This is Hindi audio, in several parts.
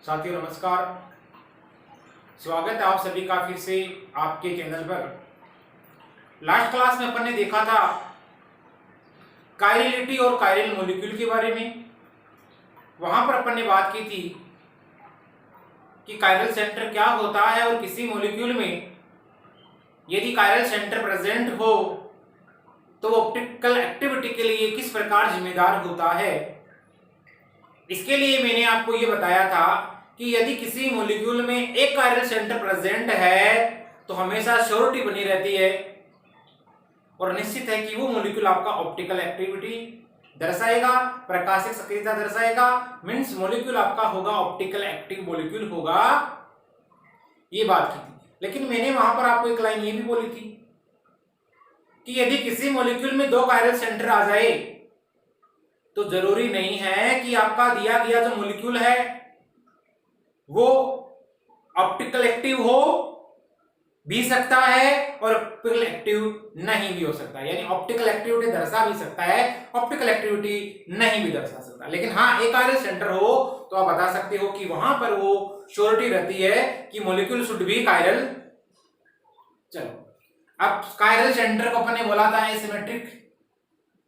साथियों नमस्कार। स्वागत है आप सभी का फिर से आपके चैनल पर। लास्ट क्लास में अपन ने देखा था कायरलिटी और कायरल मॉलिक्यूल के बारे में। वहां पर अपन ने बात की थी कि कायरल सेंटर क्या होता है और किसी मॉलिक्यूल में यदि कायरल सेंटर प्रेजेंट हो तो ऑप्टिकल एक्टिविटी के लिए किस प्रकार जिम्मेदार होता है। इसके लिए मैंने आपको ये बताया था कि यदि किसी मॉलिक्यूल में एक कायरल सेंटर प्रेजेंट है तो हमेशा श्योरिटी बनी रहती है और निश्चित है कि वो मॉलिक्यूल आपका ऑप्टिकल एक्टिविटी दर्शाएगा, प्रकाशिक सक्रियता दर्शाएगा। मींस मॉलिक्यूल आपका होगा ऑप्टिकल एक्टिव मॉलिक्यूल होगा। ये बात की थी। लेकिन मैंने वहां पर आपको एक लाइन ये भी बोली थी कि यदि किसी मॉलिक्यूल में दो कायरल सेंटर आ जाए तो जरूरी नहीं है कि आपका दिया गया जो मॉलिक्यूल है वो ऑप्टिकल एक्टिव हो भी सकता है और ऑप्टिकल एक्टिव नहीं भी हो सकता है। यानी ऑप्टिकल एक्टिविटी दर्शा भी सकता है, ऑप्टिकल एक्टिविटी नहीं भी दर्शा सकता। लेकिन हाँ, एक कायरल सेंटर हो तो आप बता सकते हो कि वहां पर वो श्योरिटी रहती है कि मॉलिक्यूल शुड बी कायरल। चलो, अब कायरल सेंटर को अपन ने बोला था एसिमेट्रिक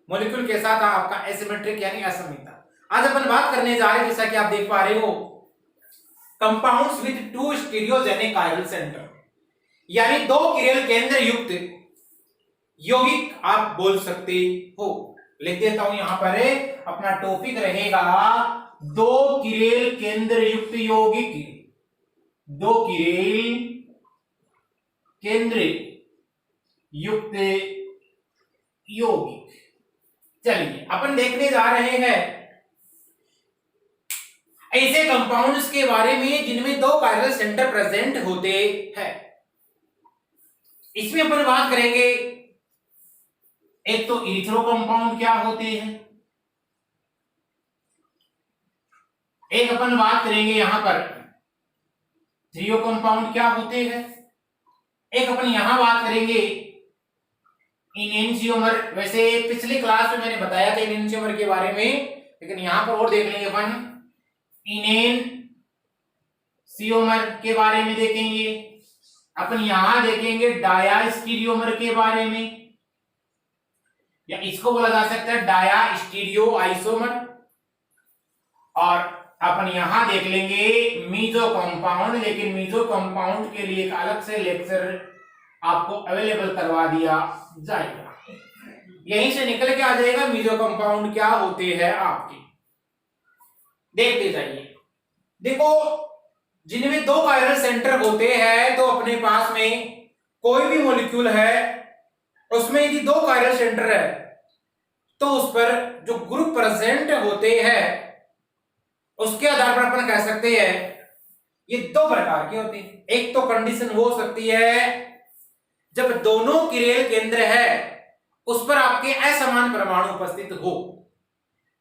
मॉलिक्यूल कैसा था आपका, एसिमेट्रिक यानी असममिता। आज अपन बात करने जा रहे हैं, जैसा कि आप देख पा रहे हो, compounds with two stereogenic chiral centre, यानी दो किरेल केंद्र युक्त यौगिक आप बोल सकते हो। लिख देता हूं यहां पर अपना टॉपिक रहेगा दो किरेल केंद्र युक्त यौगिक, दो किरेल केंद्र युक्त यौगिक। चलिए अपन देखने जा रहे हैं ऐसे कंपाउंड्स के बारे में जिनमें दो कायरल सेंटर प्रेजेंट होते हैं। इसमें अपन बात करेंगे, एक तो इरिथ्रो कंपाउंड क्या होते हैं, एक अपन बात करेंगे यहां पर थ्रियो कंपाउंड क्या होते हैं, एक अपन यहां बात करेंगे इनेंशियोमर। वैसे पिछली क्लास में मैंने बताया था इनेंशियोमर के बारे में, लेकिन यहां पर और देख लेंगे अपन इनेंशियोमर के बारे में देखेंगे। अपन यहां देखेंगे डायास्टीरियोमर के बारे में, या इसको बोला जा सकता है डायास्टीरियो आइसोमर। और अपन यहां देख लेंगे मीजो कंपाउंड, लेकिन मीजो कंपाउंड के लिए एक अलग से लेक्चर आपको अवेलेबल करवा दिया जाएगा। यहीं से निकल के आ जाएगा मीजो कंपाउंड क्या होते हैं आपके। देखते जाइए। देखो, जिनमें दो कायरल सेंटर होते हैं तो अपने पास में कोई भी मॉलिक्यूल है उसमें यदि दो कायरल सेंटर है तो उस पर जो ग्रुप प्रेजेंट होते हैं उसके आधार पर अपन कह सकते हैं ये दो प्रकार के होते हैं। एक तो कंडीशन हो सकती है जब दोनों किरेल केंद्र है उस पर आपके असमान परमाणु उपस्थित हो।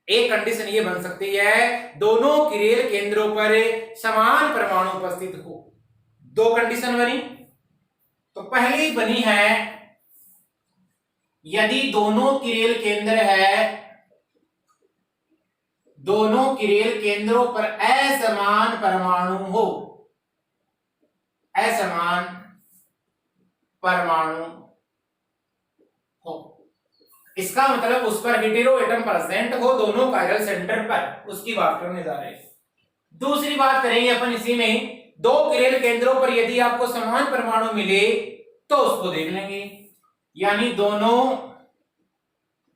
एक कंडीशन ये बन सकती है दोनों किरेल केंद्रों पर समान परमाणु उपस्थित हो। दो कंडीशन बनी। तो पहली बनी है यदि दोनों किरेल केंद्र है, दोनों किरेल केंद्रों पर असमान परमाणु हो, असमान परमाणु हो। इसका मतलब उस पर हेटेरो एटम प्रेजेंट हो दोनों कायरल सेंटर पर, उसकी बात करने जा रहे हैं। दूसरी बात करेंगे अपन इसी में, दो किरेल केंद्रों पर यदि आपको समान परमाणु मिले तो उसको देख लेंगे। यानी दोनों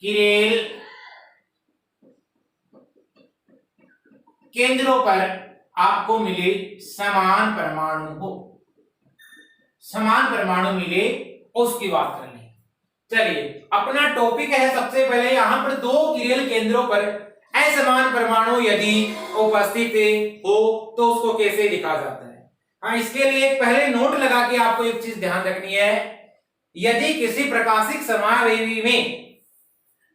किरेल केंद्रों पर आपको मिले समान परमाणु हो, समान परमाणु मिले उसकी बात कर लें। चलिए, अपना टॉपिक है सबसे पहले यहां पर दो किरेल केंद्रों पर असमान परमाणु यदि उपस्थित हो तो उसको कैसे लिखा जाता है। हाँ, इसके लिए पहले नोट लगा के आपको एक चीज ध्यान रखनी है, यदि किसी प्रकाशिक समावयवी में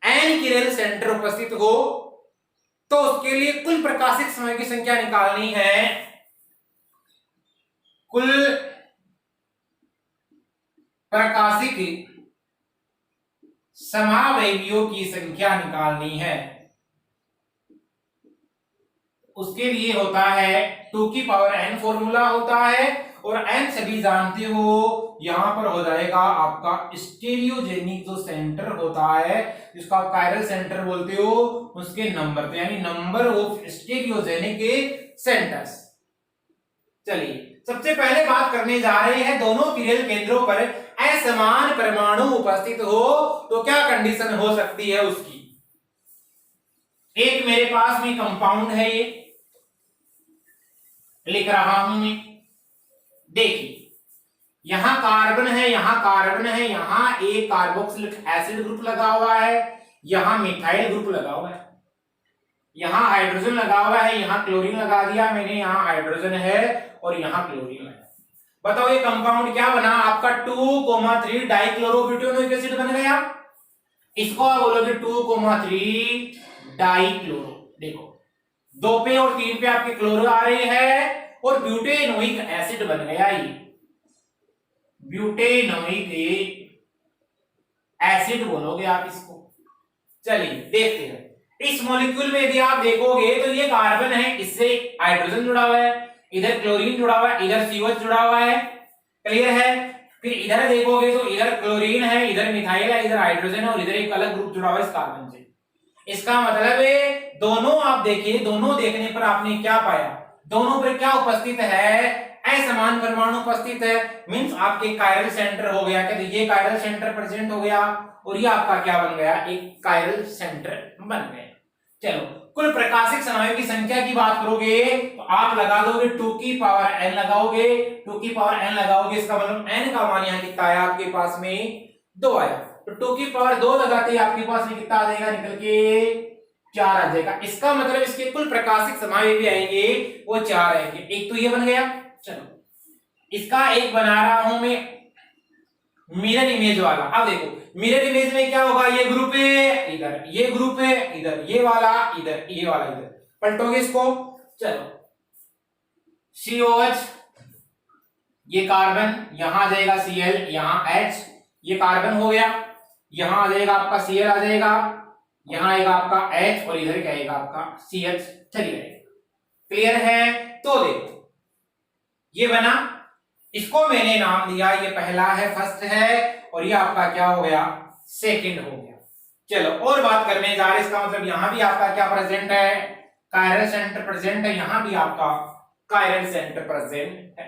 n किरेल सेंटर उपस्थित हो तो उसके लिए कुल प्रकाशिक समय की संख्या निकालनी है, कुल प्रकाशिक समावयवियों की संख्या निकालनी है, उसके लिए होता है 2 की पावर n फॉर्मूला होता है, और n सभी जानते हो, यहां पर हो जाएगा आपका स्टेरियोजेनिक जो सेंटर होता है, जिसको आप कायरल सेंटर बोलते हो, उसके नंबर, तो यानी नंबर ऑफ स्टेरियोजेनिक सेंटर्स। चलिए सबसे पहले बात करने जा रहे हैं, दोनों किरण केंद्रों पर असमान परमाणु उपस्थित हो तो क्या कंडीशन हो सकती है उसकी। एक मेरे पास में कंपाउंड है, ये लिख रहा हूं मैं, देखिए यहां कार्बन है, यहां कार्बन है, यहां एक कार्बोक्सिलिक एसिड ग्रुप लगा हुआ है, यहां मिथाइल ग्रुप लगा हुआ है, यहां हाइड्रोजन लगा हुआ है, यहां क्लोरीन लगा दिया मैंने, यहां हाइड्रोजन है और यहां क्लोरीन है। बताओ ये कंपाउंड क्या बना आपका 2,3 डाइक्लोरोब्यूटेनोइक एसिड बन गया। इसको आप बोलोगे 2,3 डाइक्लोरो। देखो 2 पे और 3 पे आपके क्लोरो आ रहे हैं और ब्यूटेनोइक एसिड बन गया, ये ब्यूटेनोइक एसिड बोलोगे आप इसको। चलिए देखते हैं, इस मॉलिक्यूल में यदि आप देखोगे तो ये कार्बन है, इससे हाइड्रोजन जुड़ा हुआ है, इधर क्लोरीन जुड़ा हुआ है, इधर COH जुड़ा हुआ है, क्लियर है। फिर इधर देखोगे तो इधर क्लोरीन है, इधर मिथाइल है, इधर हाइड्रोजन है और इधर एक अलग ग्रुप जुड़ा हुआ है इस कार्बन से। इसका मतलब है दोनों आप देखिए, दोनों देखने पर आपने क्या पाया, दोनों पर क्या उपस्थित है, असमान परमाणु उपस्थित है, मींस आपके कायरल सेंटर हो गया, क्या ये कायरल सेंटर प्रेजेंट हो गया और ये आपका क्या बन गया, एक कायरल सेंटर बन गया। चलो कुल प्रकाशिक समन्वय की संख्या की बात करोगे तो आप लगा दोगे 2 की पावर n लगाओगे, 2 की पावर n लगाओगे, इसका मतलब n का मान यहाँ कितना आया आपके पास में 2 आया, तो 2 की पावर 2 लगाते ही आपके पास में कितना आ जाएगा, निकल के 4 आ जाएगा। इसका मतलब इसके कुल प्रकाशिक समन्वय भी आएंगे वो 4 आएंगे। एक तो ये बन गया। चलो इसका एक बना रहा हूं मैं मिरर इमेज वाला। अब देखो मिरर इमेज में क्या होगा, ये ग्रुप है इधर, ये ग्रुप है इधर, ये वाला इधर, ये वाला इधर, पलटोगे इसको। चलो COH, ये कार्बन, यहां आ जाएगा Cl, यहां H, ये कार्बन हो गया, यहां आ जाएगा आपका Cl आ जाएगा, यहां आएगा आपका H और इधर क्या आएगा आपका CH चली जाएगा। क्लियर है। तो देखो ये बना, इसको मैंने नाम दिया, ये पहला है, फर्स्ट है, और ये आपका क्या हो गया, सेकंड हो गया। चलो और बात करने जा रहे, इसका मतलब यहां भी आपका क्या प्रेजेंट है, कायरल सेंटर प्रेजेंट है, यहां भी आपका कायरल सेंटर प्रेजेंट है।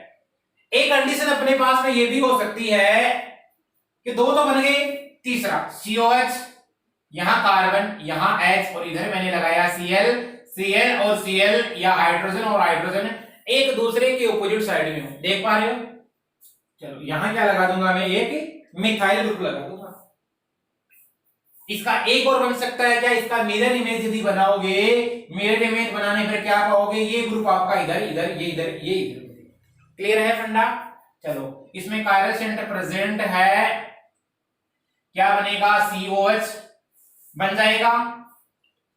एक कंडीशन अपने पास में ये भी हो सकती है कि 2 तो बन गए, तीसरा COH, यहां कार्बन, यहां H और इधर मैंने लगाया Cl और Cl या हाइड्रोजन और हाइड्रोजन एक दूसरे के ऑपोजिट साइड में हो, देख पा रहे हो। चलो यहां क्या लगा दूंगा मैं, एक मिथाइल ग्रुप लगा दूंगा। इसका एक और बन सकता है क्या, इसका मिरर इमेज यदि बनाओगे, मिरर इमेज बनाने पर क्या पाओगे, ये ग्रुप आपका इधर इधर, ये इधर, ये इधर। क्लियर है फंडा। चलो इसमें कायरल सेंटर प्रेजेंट है, क्या बनेगा, COH बन जाएगा,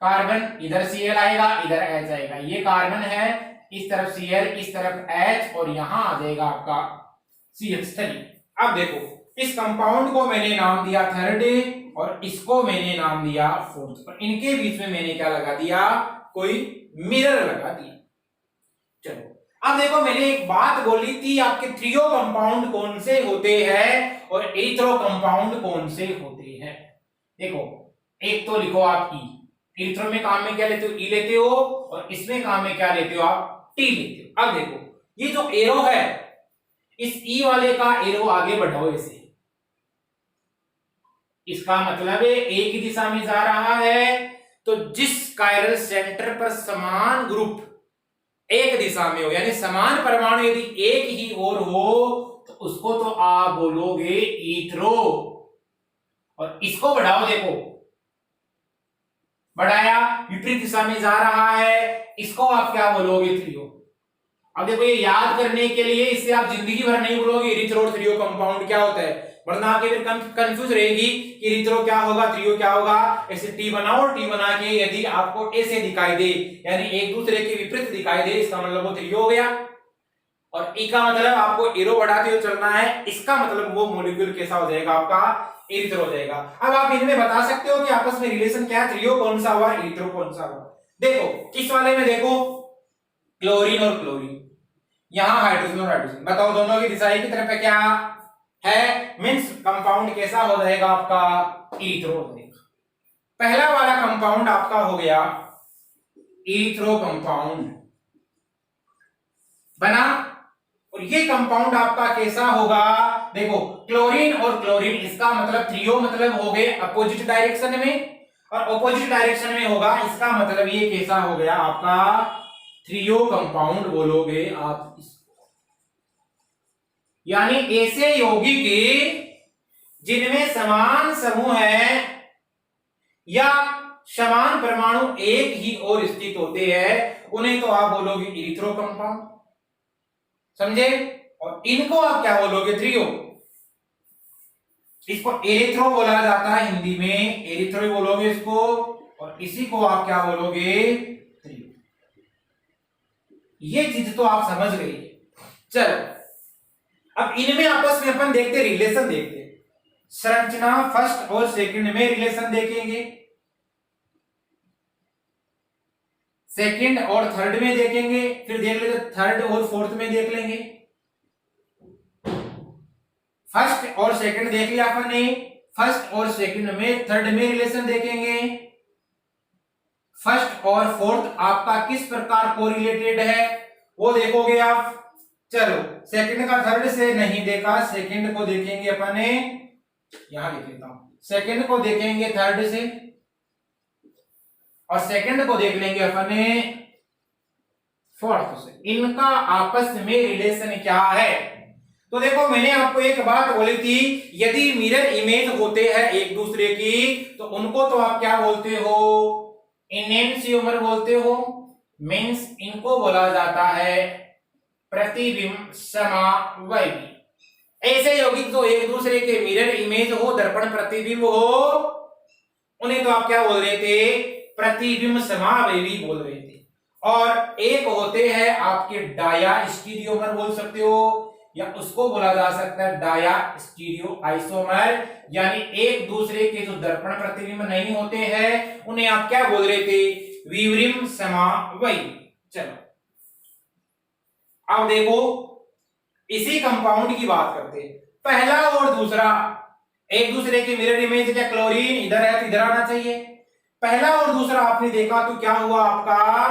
कार्बन इधर Cl आएगा, इधर H आएगा, ये कार्बन है, इस तरफ Cl, इस तरफ H और यहां आ जाएगा आपका CH। अब देखो इस कंपाउंड को मैंने नाम दिया थर्ड और इसको मैंने नाम दिया फोर्थ, पर इनके बीच में मैंने क्या लगा दिया, कोई मिरर लगा दिया। चलो अब देखो मैंने एक बात बोली थी, आपके थ्रियो कंपाउंड कौन से होते हैं और एरिथ्रो कंपाउंड कौन से होते हैं। देखो एक तो लिखो आप ई, एरिथ्रो में काम में क्या लेते हो, ई लेते हो, और इसमें काम में क्या लेते हो आप, टी लेते हो। अब देखो ये जो एरो है, इस ई वाले का एरो आगे बढ़ाओ ऐसे, इसका मतलब है एक ही दिशा में जा रहा है, तो जिस कायरल सेंटर पर समान ग्रुप एक दिशा में हो, यानी समान परमाणु यदि एक ही ओर हो तो उसको तो आप बोलोगे ईथरो, और इसको बढ़ाओ, देखो बढ़ाया, विपरीत दिशा में जा रहा है, इसको आप क्या बोलोगे, थ्रियो। अब देखो ये याद करने के लिए, इससे आप जिंदगी भर नहीं बोलोगे इरिथ्रो और थ्रियो कंपाउंड क्या होता है, वरना आपके फिर कंफ्यूज रहेगी कि इरिथ्रो क्या होगा, थ्रियो क्या होगा। ऐसे टी बनाओ, टी बना के यदि आपको ऐसे दिखाई दे, यानी एक दूसरे के विपरीत दिखाई दे, इसका मतलब वो थ्रियो हो गया। और ई का मतलब आपको एरो बढ़ाते हुए चलना है, इसका मतलब वो मॉलिक्यूल कैसा हो जाएगा, आपका इरिथ्रो हो जाएगा। अब आप इनमें बता सकते हो कि आपस में रिलेशन क्या है, थ्रियो कौन सा हुआ, इरिथ्रो कौन सा हुआ। देखो इस वाले में देखो क्लोरीन और क्लोरीन, यहां हाइड्रोजन और हाइड्रोजन। बताओ दोनों की दिशा की तरफ क्या है, मींस कंपाउंड कैसा हो जाएगा आपका, इरिथ्रो हो जाएगा। पहला वाला कंपाउंड आपका हो गया इरिथ्रो कंपाउंड बना। और ये कंपाउंड आपका कैसा होगा, देखो क्लोरीन और क्लोरीन, इसका मतलब थ्रियो मतलब हो गए अपोजिट डायरेक्शन में, और अपोजिट डायरेक्शन में होगा इसका मतलब ये कैसा हो गया आपका थ्रियो कंपाउंड बोलोगे आप इसको। यानी ऐसे यौगिक जिनमें समान समूह है या समान परमाणु एक ही ओर स्थित होते हैं उन्हें तो आप बोलोगे इरिथ्रो कंपाउंड, समझे। और इनको आप क्या बोलोगे, थ्रियो। इसको एरिथ्रो बोला जाता है हिंदी में, एरिथ्रो बोलोगे इसको, और इसी को आप क्या बोलोगे, थ्रियो। ये चीज तो आप समझ गए। चलो अब इनमें आपस में अपन देखते रिलेशन देखते, संरचना फर्स्ट और सेकंड में रिलेशन देखेंगे, सेकंड और थर्ड में देखेंगे, फिर देख लेते थर्ड और फोर्थ में देख लेंगे। फर्स्ट और सेकंड देख लिया अपन ने, फर्स्ट और सेकंड में थर्ड में रिलेशन देखेंगे। फर्स्ट और फोर्थ आपका किस प्रकार कोरिलेटेड है वो देखोगे आप। चलो सेकंड का थर्ड से नहीं देखा, सेकंड को देखेंगे अपन ने, यहां लिख लेता हूं, सेकंड को देखेंगे थर्ड से, और सेकंड को देख लेंगे अपन ने फोर्थ से। इनका आपस में रिलेशन क्या है, तो देखो मैंने आपको एक बात बोली थी, यदि मिरर इमेज होते हैं एक दूसरे की तो उनको तो आप क्या बोलते हो, इनेंशियोमर बोलते हो, मींस इनको बोला जाता है प्रतिबिंब समावयवी। ऐसे यौगिक जो एक दूसरे के मिरर इमेज हो, दर्पण प्रतिबिंब हो, उन्हें तो आप क्या बोल रहे थे, प्रतिबिंब समावयवी बोल रहे थे। और एक होते हैं आपके डाया स्टीरियोमर बोल सकते हो, या उसको बोला जा सकता है डाया स्टीरियो आइसोमर, यानी एक दूसरे के जो दर्पण प्रतिबिंब नहीं होते हैं उन्हें आप क्या बोल रहे थे, विवरिम समावयवी। चलो अब देखो इसी कंपाउंड की बात करते हैं, पहला और दूसरा एक दूसरे के मिरर इमेज, क्या क्लोरीन इधर है तो इधर आना चाहिए, पहला और दूसरा आपने देखा तो क्या हुआ आपका,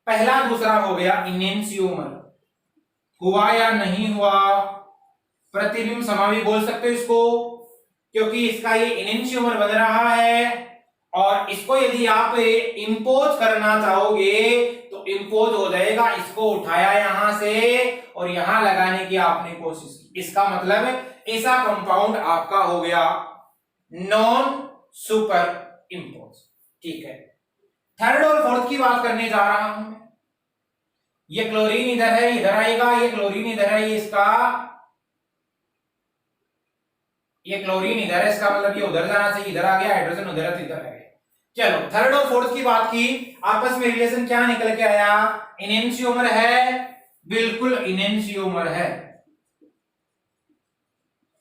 पहला दूसरा हो गया इनेंशियोमर, हुआ या नहीं हुआ, प्रतिबिंब समावयवी बोल सकते हो इसको, क्योंकि इसका ये इनेंशियोमर बन रहा है। और इसको यदि आप इंपोज करना चाहोगे तो इंपोज हो जाएगा, इसको उठाया यहां से और यहां लगाने की आपने कोशिश की, इसका मतलब ऐसा कंपाउंड आपका हो गया नॉन सुपर इंपोज। ठीक है, थर्ड और फोर्थ की बात करने जा रहा हूं। ये क्लोरीन इधर है, इधर आएगा, ये क्लोरीन इधर है, ये इसका, ये क्लोरीन इधर है, इसका मतलब ये उधर जाना चाहिए, इधर आ गया, हाइड्रोजन उधर है तो इधर आ गया। चलो थर्ड और फोर्थ की बात की, आपस में रिलेशन क्या निकल के आया, इनेंशियोमर है, बिल्कुल इनेंशियोमर है,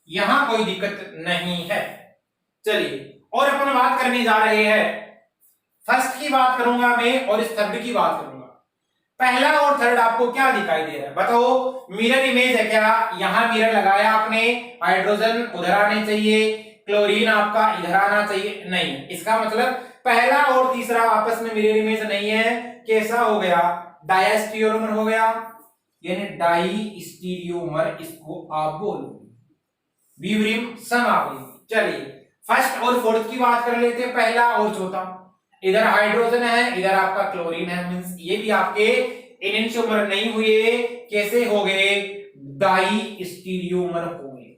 यहां कोई दिक्कत नहीं है। चलिए और अपन बात करने जा रहे हैं, फर्स्ट की बात करूंगा मैं और इस थर्ड की बात करूंगा। पहला और थर्ड आपको क्या दिखाई दे रहा है बताओ, मिरर इमेज है क्या, यहां मिरर लगाया आपने, हाइड्रोजन उधर आने चाहिए, क्लोरीन आपका इधर आना चाहिए, नहीं, इसका मतलब पहला और तीसरा आपस में मिरर इमेज नहीं है, कैसा हो गया, डायस्टीरियोमर हो गया, यानी डाई स्टीरियोमर इसको आप बोलो, विवरिम समावयवी। चलिए फर्स्ट और फोर्थ की बात कर लेते हैं, पहला और चौथा, इधर हाइड्रोजन है, इधर आपका क्लोरीन है, मींस ये भी आपके इनेंशियोमर नहीं हुए, कैसे हो गए, डाई स्टीरियोमर हो गए।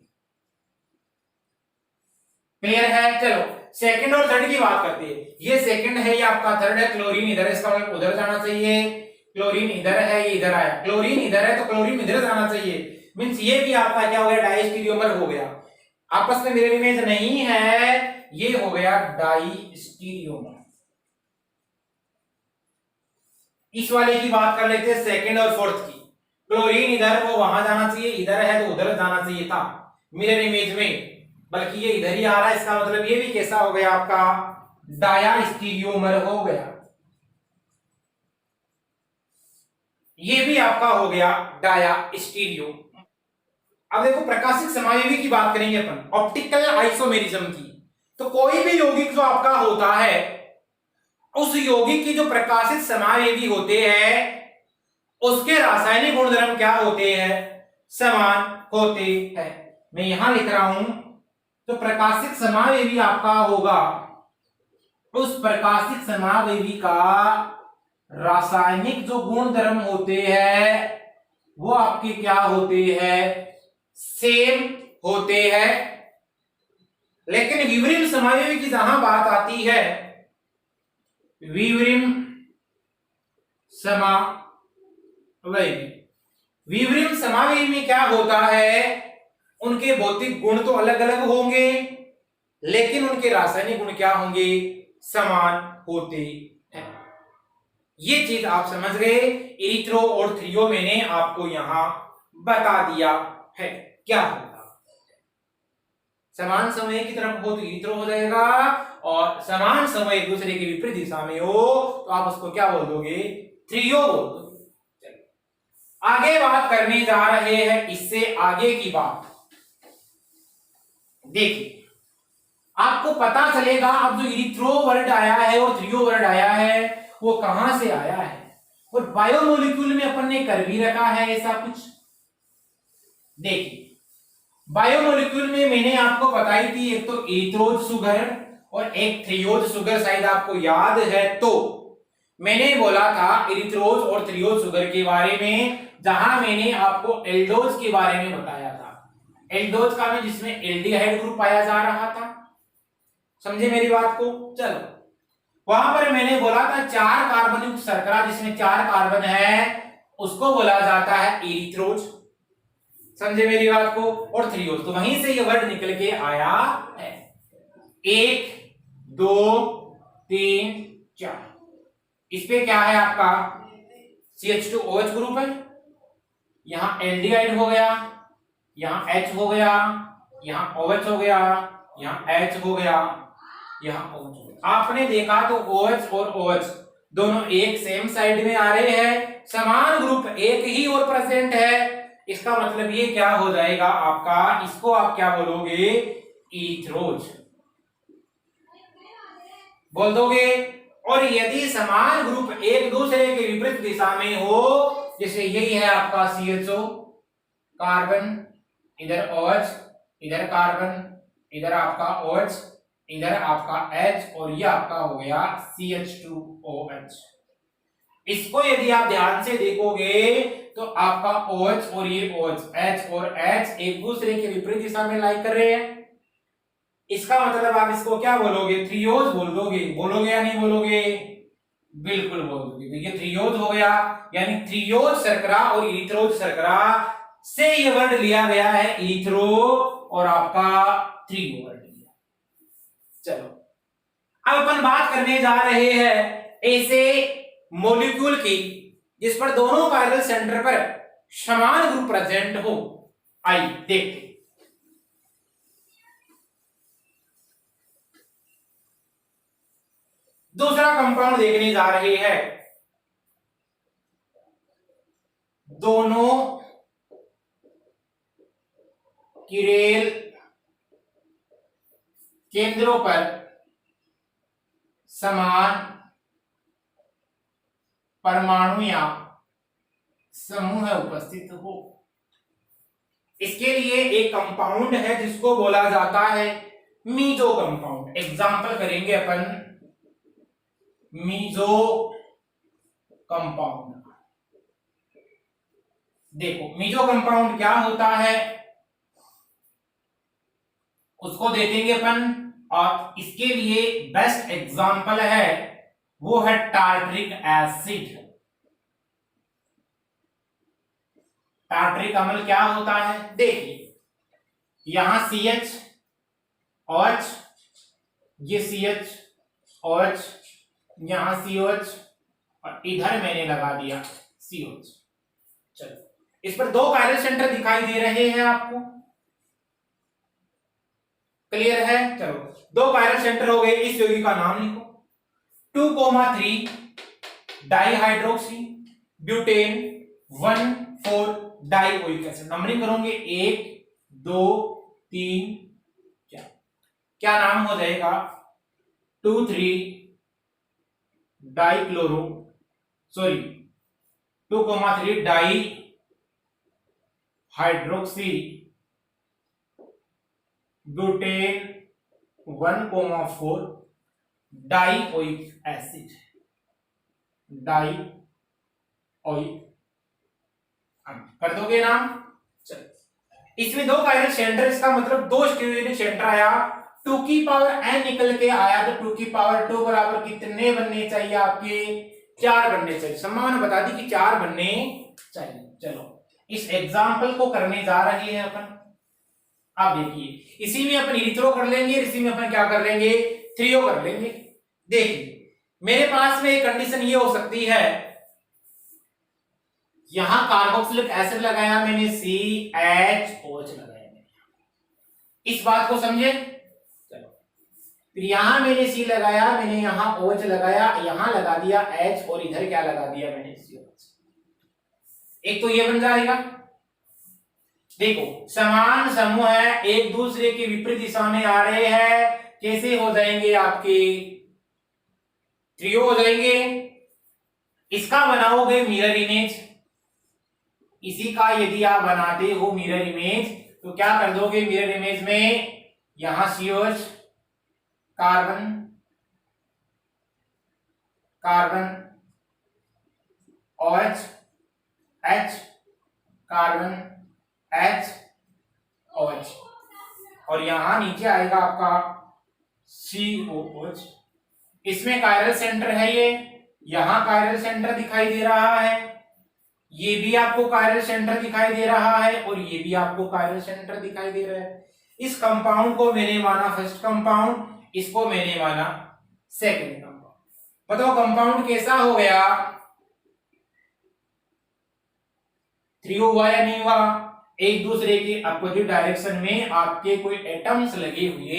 क्लियर है। चलो सेकंड और थर्ड की बात करते हैं, ये सेकंड है, ये आपका थर्ड है, क्लोरीन इधर है, इसका मतलब उधर जाना चाहिए, क्लोरीन इधर है, ये इधर आया, क्लोरीन इधर है तो क्लोरीन इधर जाना चाहिए, मींस ये भी आपका क्या हो गया, डाई स्टीरियोमर हो गया, आपस में मिरर इमेज नहीं है, ये हो गया डाई स्टीरियोमर। इस वाले की बात कर लेते हैं सेकंड और फोर्थ की, क्लोरीन इधर वो वहां जाना चाहिए, इधर है तो उधर जाना चाहिए था मिरर इमेज में, बल्कि ये इधर ही आ रहा है, इसका मतलब ये भी कैसा हो गया आपका, डाया स्टीरियोमर हो गया। ये भी आपका हो गया डाया स्टीरियो। अब देखो प्रकाशिक समायोगी की बात करेंगे अपन, ऑप्टिकल आइसोमेरिज्म की। तो कोई भी यौगिक जो आपका होता है, उस यौगिक की जो प्रकाशित समायोगी होते हैं उसके रासायनिक गुणधर्म क्या होते हैं, समान होते हैं। मैं यहां लिख रहा हूं, तो प्रकाशिक समायोगी आपका होगा, उस प्रकाशिक समायोगी का रासायनिक जो गुणधर्म होते हैं वो आपके क्या होते हैं, सेम होते हैं। लेकिन विवरिम समायोगी की जहां बात आती है, विवरिम समायोगी, विवरिम समायोगी में क्या होता है, उनके भौतिक गुण तो अलग अलग होंगे लेकिन उनके रासायनिक गुण क्या होंगे, समान होते हैं। ये चीज आप समझ गए। इरिथ्रो और थ्रियो मैंने आपको यहां बता दिया है क्या होगा। समान समय की तरफ हो तो इरिथ्रो हो जाएगा, और समान समय एक दूसरे के विपरीत दिशा में हो तो आप उसको क्या बोल दोगे, थ्रियो बोल दोगे। आगे बात करने जा रहे हैं, इससे आगे की बात देखिए, आपको पता चलेगा अब जो इरिथ्रो वर्ड आया है और थ्रियो वर्ड आया है वो कहां से आया है, और बायोमोलिक्यूल में अपन ने कर भी रखा है ऐसा कुछ। देखिए बायोमोलिक्यूल में मैंने आपको बताई थी, एक तो इरिथ्रोज सुगर और एक थ्रियोज सुगर, शायद आपको याद है। तो मैंने बोला था इरिथ्रोज और थ्रियोज सुगर के बारे में, जहां मैंने आपको एल्डोज के बारे में बताया था। एल्डोज का में जिसमें एल्डिहाइड ग्रुप पाया जा रहा था, समझे मेरी बात को। चलो वहां पर मैंने बोला था 4 कार्बन युक्त शर्करा जिसमें 4 कार्बन है उसको बोला जाता है इरिथ्रोज, समझे मेरी बात को। और थ्रियोज, तो वहीं से ये वर्ड निकल के आया है। 1 2 3 4, इस पे क्या है आपका CH2OH ग्रुप है, यहां एल्डिहाइड हो गया, यहां H हो गया, यहां OH हो गया, यहां H हो गया, यहां OH हो गया। आपने देखा तो OH और OH दोनों एक सेम साइड में आ रहे हैं, समान ग्रुप एक ही और प्रेजेंट है। इसका मतलब ये क्या हो जाएगा आपका, इसको आप क्या बोलोगे, इरिथ्रोज बोल दोगे। और यदि समान ग्रुप एक दूसरे के विपरीत दिशा में हो, जैसे यही है आपका CHO कार्बन, इधर OH, इधर कार्बन, इधर आपका OH, इधर आपका H, और ये आपका हो गया CH2OH। इसको यदि आप ध्यान से देखोगे तो आपका OH और ये OH, H और H एक दूसरे के विपरीत दिशा में लाई कर रहे हैं। इसका मतलब आप इसको क्या बोलोगे, थ्रियोज बोल दोगे, बोलोगे या नहीं बोलोगे, बिल्कुल बोल दोगे। तो ये थ्रियोज हो गया, यानी थ्रियोज शर्करा और इरिथ्रोज शर्करा से ये वर्ड लिया गया है इरिथ्रो, और आपका थ्रियो वर्ड लिया। चलो अब अपन बात करने जा रहे हैं ऐसे मॉलिक्यूल की जिस पर दोनों कायरल सेंटर पर समान ग्रुप प्रेजेंट हो। आइए देखते, दूसरा कंपाउंड देखने जा रहे हैं। दोनों किरेल केंद्रों पर समान परमाणु या समूह उपस्थित हो। इसके लिए एक कंपाउंड है जिसको बोला जाता है मीजो कंपाउंड। एग्जाम्पल करेंगे अपन मीजो कंपाउंड। देखो मीजो कंपाउंड क्या होता है उसको देखेंगे अपन, और इसके लिए बेस्ट एग्जाम्पल है वो है टार्ट्रिक एसिड। टार्ट्रिक अम्ल क्या होता है, देखिए यहां CH OH, ये CH OH, यहां COH, और इधर मैंने लगा दिया COH। चलो इस पर 2 कायरल सेंटर दिखाई दे रहे हैं आपको, क्लियर है। चलो 2 कायरल सेंटर हो गए। इस यौगिक का नाम लिखो 2,3 dihydroxy butane 1,4 dioic acid. Numbering करोगे 1 2 3 4, क्या नाम हो जाएगा 2,3 dichloro, sorry 2,3 di hydroxy butane 1,4 dioic acid, dioic. कर दोगे नाम। चलो इसमें 2 कायरल सेंटर, इसका मतलब 2 स्टीरियोनिक सेंटर आया। 2 की पावर n निकल के आया तो 2 की पावर 2 बराबर कितने बनने चाहिए आपके 4 बनने चाहिए। संभावना बता दी कि 4 बनने चाहिए। चलो इस एग्जाम्पल को करने जा रहे हैं अपन। अब देखिए इसी में अपन इरिथ्रो कर लेंगे, इसी में अपन क्या कर लेंगे थ्रियो कर लेंगे। देखिए मेरे पास में एक कंडीशन ये हो सकती है, यहां कार्बोक्सिलिक एसिड लगाया मैंने CHOH लगाया मैंने, इस बात को समझे। चलो फिर यहां मैंने C लगाया, मैंने यहां OH लगाया, यहां लगा दिया H और इधर क्या लगा दिया मैंने COH। एक तो ये बन जाएगा। देखो समान समूह है, एक दूसरे के विपरीत दिशा में आ रहे हैं, कैसे हो जाएंगे आपके ट्रियो हो जाएंगे। इसका बनाओगे मिरर इमेज, इसी का यदि आप बनाते हो मिरर इमेज तो क्या कर दोगे मिरर इमेज में, यहां COH carbon carbon OH H carbon H OH और यहां नीचे आएगा आपका COH। इसमें कायरल सेंटर है, ये यहां कायरल सेंटर दिखाई दे रहा है, ये भी आपको कायरल सेंटर दिखाई दे रहा है और ये भी आपको कायरल सेंटर दिखाई दे रहा है। इस कंपाउंड को मैंने माना फर्स्ट कंपाउंड, इसको मैंने माना सेकंड कंपाउंड। बताओ कंपाउंड कैसा हो गया, थ्रियो हुआ या नहीं हुआ। एक दूसरे के अपोजिट डायरेक्शन में आपके कोई एटम्स लगे हुए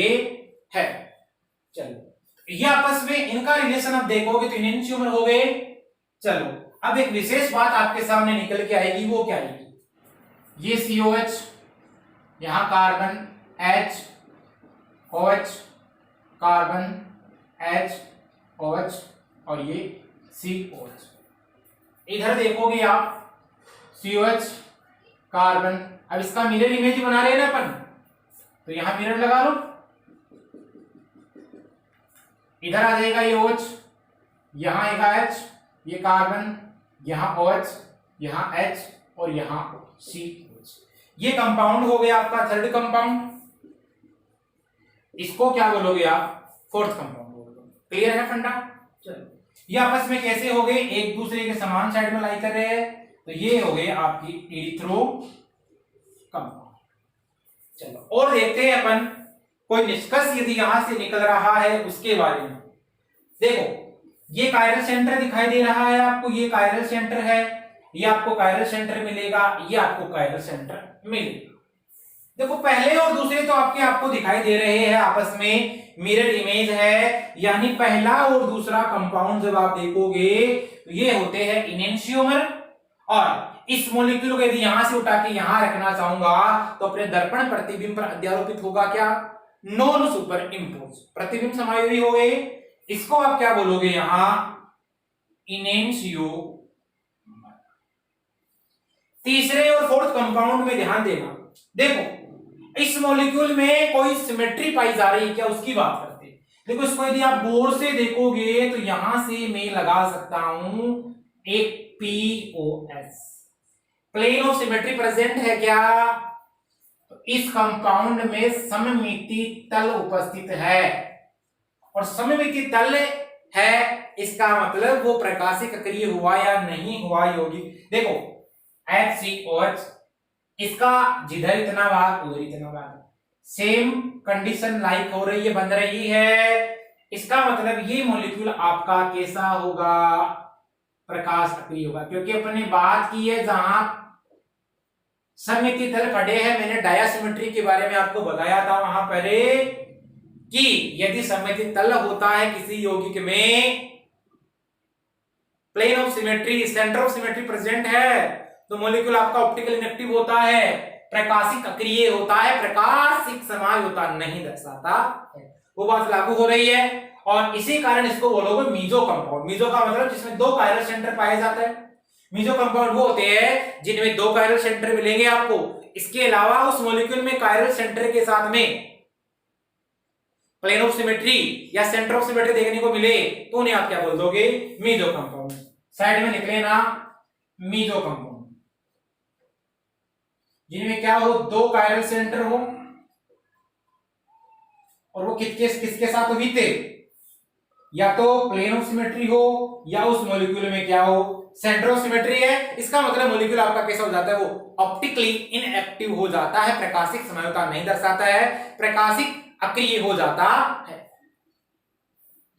हैं। चलो ये आपस में इनका रिलेशन आप देखोगे तो इनएंशियोमर हो गए। चलो अब एक विशेष बात आपके सामने निकल के आएगी, वो क्या आएगी, ये COH, यहां carbon H OH carbon H OH और ये COH। इधर देखोगे आप COH कार्बन, अब इसका मिरर इमेज बना रहे हैं ना अपन, तो यहां मिरर लगा लो, इधर आ जाएगा ये OH, यहां आएगा H, ये कार्बन, यहां OH, यहां H और यहां COH। ये कंपाउंड हो गया आपका थर्ड कंपाउंड। इसको क्या बोलोगे आप फोर्थ कंपाउंड बोलोगे। क्लियर है फंडा। चलो ये आपस में कैसे हो गए, एक दूसरे के समान साइड में लाई कर रहे हैं, तो ये हो गए आपकी इरिथ्रो कंपाउंड। चलो और देखते हैं अपन कोई निष्कर्ष यदि यहां से निकल रहा है उसके बारे में। देखो ये कायरल सेंटर दिखाई दे रहा है आपको, ये कायरल सेंटर है, ये आपको कायरल सेंटर मिलेगा, ये आपको कायरल सेंटर मिलेगा। देखो पहले और दूसरे तो आपको दिखाई दे रहे हैं, आपस में मिरर इमेज है, यानी पहला और दूसरा कंपाउंड जब आप देखोगे तो ये होते हैं इनेंशियोमर। और इस मॉलिक्यूल को यदि यहां से उठा के यहां रखना चाहूंगा तो अपने दर्पण प्रतिबिंब पर अध्यारोपित होगा क्या, नॉन सुपर इम्पोज, प्रतिबिंब समायोगी हो गए। इसको आप क्या बोलोगे यहां इनेंशियोमर। तीसरे और फोर्थ कंपाउंड में ध्यान देना, देखो इस मॉलिक्यूल में कोई सिमेट्री पाई जा रही है क्या, उसकी बात करते हैं। देखो इसको यदि आप गौर से देखोगे तो यहां से मैं लगा सकता हूं एक POS, plane of symmetry present है क्या, तो इस कंपाउंड में सममिति तल उपस्थित है, और सममिति तल है इसका मतलब वो प्रकाशिक अक्रिय हुआ या नहीं हुआ यौगिक। देखो HCOH, इसका जिधर इतना भाग उधर इतना भाग, सेम कंडीशन लाइक हो रही है, बन रही है। इसका मतलब ये मॉलिक्यूल आपका कैसा होगा, प्रकाश अक्रिय होगा, क्योंकि अपन ने बात की है जहां सममिति तल खड़े हैं, मैंने डायासिमेट्री के बारे में आपको बताया था वहां पहले कि यदि सममिति तल होता है किसी यौगिक में, plane of symmetry, centre of symmetry present है, तो मॉलिक्यूल आपका ऑप्टिकल इनएक्टिव होता है, प्रकाशिक अक्रिय होता है, प्रकाशिक समायोता नहीं दर्शाता है। वो बात लागू हो रही है। और इसी कारण इसको बोलोगे मीजो कंपाउंड। मीजो का मतलब जिसमें 2 कायरल सेंटर पाए जाते हैं। मीजो कंपाउंड वो होते हैं जिनमें 2 कायरल सेंटर मिलेंगे आपको। इसके अलावा उस मॉलिक्यूल में कायरल सेंटर के साथ में प्लेन ऑफ सिमेट्री या सेंटर ऑफ सिमेट्री देखने को मिले तो उन्हें आप क्या बोल दोगे? Meso compound. साइड में लिख लेना मीजो कंपाउंड, जिनमें क्या हो? 2 कायरल सेंटर हो और वो किसके साथ बीते? या तो प्लेन ऑफ सिमेट्री हो या उस मॉलिक्यूल में क्या हो? सेंटर ऑफ सिमेट्री है। इसका मतलब मॉलिक्यूल आपका कैसा हो जाता है? वो ऑप्टिकली इनएक्टिव हो जाता है, प्रकाशिक समायोता नहीं दर्शाता है, प्रकाशिक अक्रिय हो जाता है।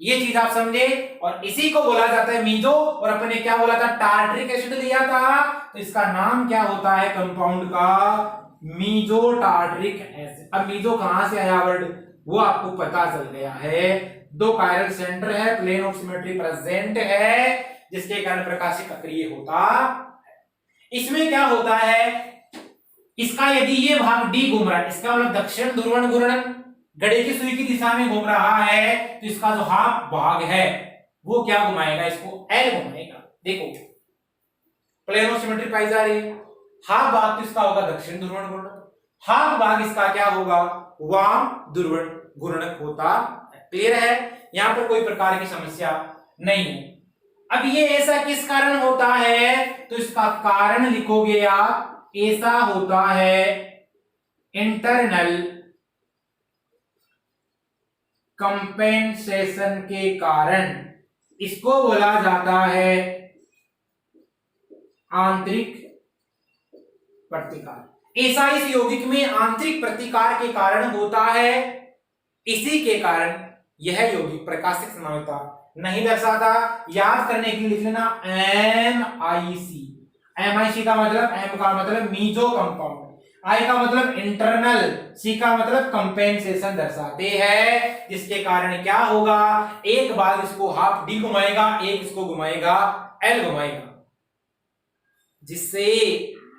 ये चीज आप समझे। और इसी को बोला जाता है मीजो। और अपने क्या बोला था? टार्ट्रिक एसिड लिया था, तो इसका नाम क्या होता है कंपाउंड का? Meso tartaric acid. अब मीजो कहां से आया वर्ड वो आपको पता चल गया है। 2 कायरल सेंटर है, प्लेन ऑफ सिमेट्री प्रेजेंट है, जिसके कारण प्रकाशिक अक्रिय होता है। इसमें क्या होता है? इसका यदि ये भाग डी घूम रहा है, इसका मतलब दक्षिण ध्रुवण घूर्णन घड़ी की सुई की दिशा में घूम रहा है, तो इसका जो हाफ भाग है वो क्या घुमाएगा? इसको एल घुमाएगा। देखो प्लेन ऑफ सिमेट्री पाई जा रही है, हाफ भाग तो इसका होगा दक्षिण ध्रुवण घूर्णन, हाफ भाग इसका क्या होगा? वाम ध्रुवण घूर्णक होता है। क्लियर है? यहां पर कोई प्रकार की समस्या नहीं है। अब ये ऐसा किस कारण होता है? तो इसका कारण लिखोगे आप, ऐसा होता है इंटरनल कंपेंसेशन के कारण। इसको बोला जाता है आंतरिक प्रतिकार। ऐसा इस यौगिक में आंतरिक प्रतिकार के कारण होता है। इसी के कारण यह यौगिक प्रकाशिक समायोता नहीं दर्शाता। याद करने के लिए लिख लेना MIC। MIC का मतलब, M का मतलब मीजो कंपाउंड, I का मतलब इंटरनल, C का मतलब कंपेंसेशन दर्शाते हैं, जिसके कारण क्या होगा? एक बार इसको हाफ डी घुमाएगा, एक इसको घुमाएगा L घुमाएगा, जिससे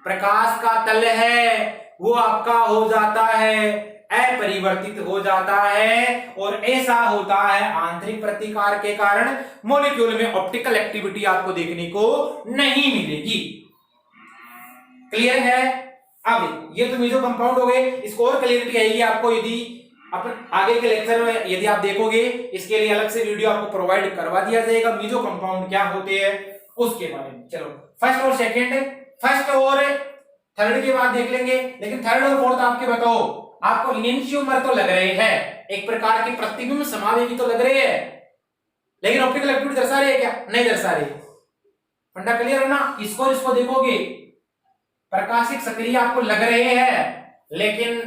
प्रकाश का तल है वो आपका हो जाता है अपरिवर्तित हो जाता है। और ऐसा होता है आंतरिक प्रतिकार के कारण मॉलिक्यूल में ऑप्टिकल एक्टिविटी आपको देखने को नहीं मिलेगी। क्लियर है? अब ये तो मीजो कंपाउंड हो गए। इसको और क्लियरिटी आएगी आपको यदि अपन आगे के लेक्चर में यदि आप देखोगे, इसके लिए अलग से वीडियो आपको प्रोवाइड करवा दिया जाएगा मीजो कंपाउंड क्या होते हैं उसके बारे में। चलो फर्स्ट और सेकंड, फर्स्ट और थर्ड के बाद देख लेंगे, लेकिन थर्ड और फोर्थ आपके बताओ, आपको इनेंशियोमर तो लग रहे हैं, एक प्रकार के प्रतिबिंब समावेगी तो लग रहे हैं, लेकिन ऑप्टिकल एक्टिविटी दर्शा रहे हैं क्या? नहीं दर्शा रहे। फंडा क्लियर है ना? इसको देखोगे प्रकाशिक सक्रिय आपको लग रहे हैं, लेकिन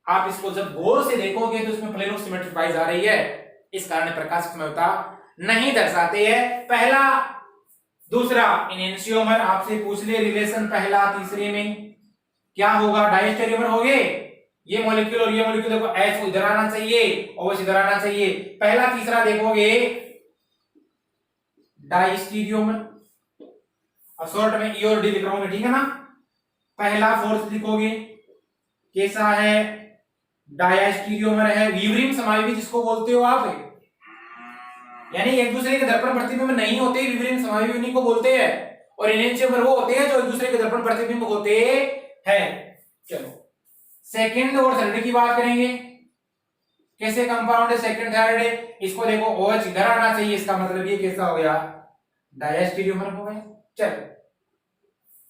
आप इसको जब गौर से देखोगे तो इसमें प्लेन ऑफ सिमेट्री पाई जा रही है, इस कारण प्रकाशिक समायोता नहीं दर्शाते हैं। पहला दूसरा इनेंशियोमर आपसे पूछ ले रिलेशन पहला तीसरे में क्या होगा? डायस्टेरियोमर हो गए। ये मॉलिक्यूल और ये मॉलिक्यूल देखो, H इधर आना चाहिए और इधर आना चाहिए। पहला तीसरा देखोगे डायस्टेरियोमर, शॉर्ट में ई और डी लिख रहा हूं, ठीक है ना? पहला फोर्थ लिखोगे कैसा है? डायस्टेरियोमर है। विवरिम समायोगी जिसको बोलते हो आप, यानी एक दूसरे के दर्पण प्रतिबिंब नहीं होते, विवरिम समायोगी उन्हीं को बोलते हैं। और इनेंशियोमर वो होते हैं जो एक दूसरे के दर्पण प्रतिबिंब होते हैं। चलो सेकंड और थर्ड की बात करेंगे, कैसे कंपाउंड है सेकंड थर्ड? इसको देखो OH इधर आना चाहिए, इसका मतलब ये कैसा हो गया? डायस्टेरियोमर हो गया। चलो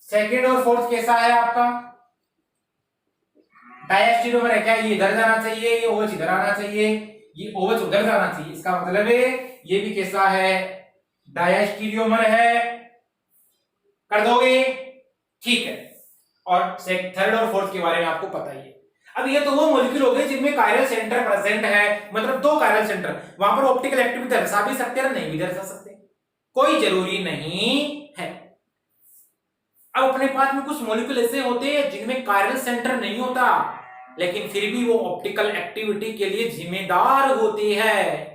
सेकंड और फोर्थ कैसा है आपका? डायस्टेरियोमर है क्या? ये इधर जाना चाहिए, ये OH इधर आना चाहिए, ये OH उधर जाना चाहिए, इसका मतलब है ये भी कैसा है? डायस्टेरियोमर है। कर दोगे? ठीक है। और थर्ड और फोर्थ के बारे में आपको पता ही है। अब ये तो वो मॉलिक्यूल हो गए जिनमें कायरल सेंटर प्रेजेंट है, मतलब 2 कायरल सेंटर, वहां पर ऑप्टिकल एक्टिविटी दर्शा भी सकते हैं, नहीं भी दर्शा सकते, कोई जरूरी नहीं है। अब अपने पास में कुछ मॉलिक्यूल ऐसे होते हैं जिनमें कायरल सेंटर नहीं होता, लेकिन फिर भी वो ऑप्टिकल एक्टिविटी के लिए जिम्मेदार होते हैं,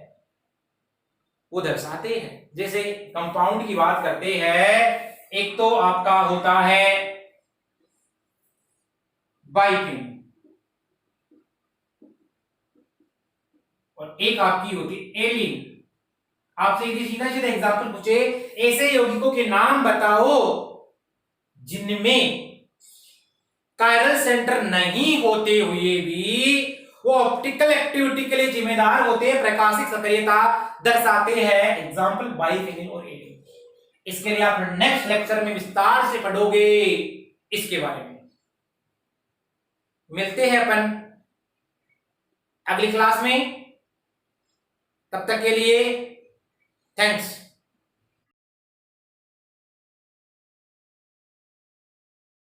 वो दर्शाते हैं। जैसे कंपाउंड की बात करते हैं एक तो आपका होता है बाइफिन और एक आपकी होती है एलिन। आपसे यदि सीधा सीधा एग्जाम्पल पूछे, ऐसे यौगिकों के नाम बताओ जिनमें कायरल सेंटर नहीं होते हुए भी वो ऑप्टिकल एक्टिविटी के लिए जिम्मेदार होते हैं, प्रकाशिक सक्रियता दर्शाते हैं। एग्जाम्पल बाइफिनिल और एलिन। इसके लिए आप नेक्स्ट लेक्चर में विस्तार से पढ़ोगे इसके बारे में। मिलते हैं अपन अगली क्लास में, तब तक के लिए थैंक्स।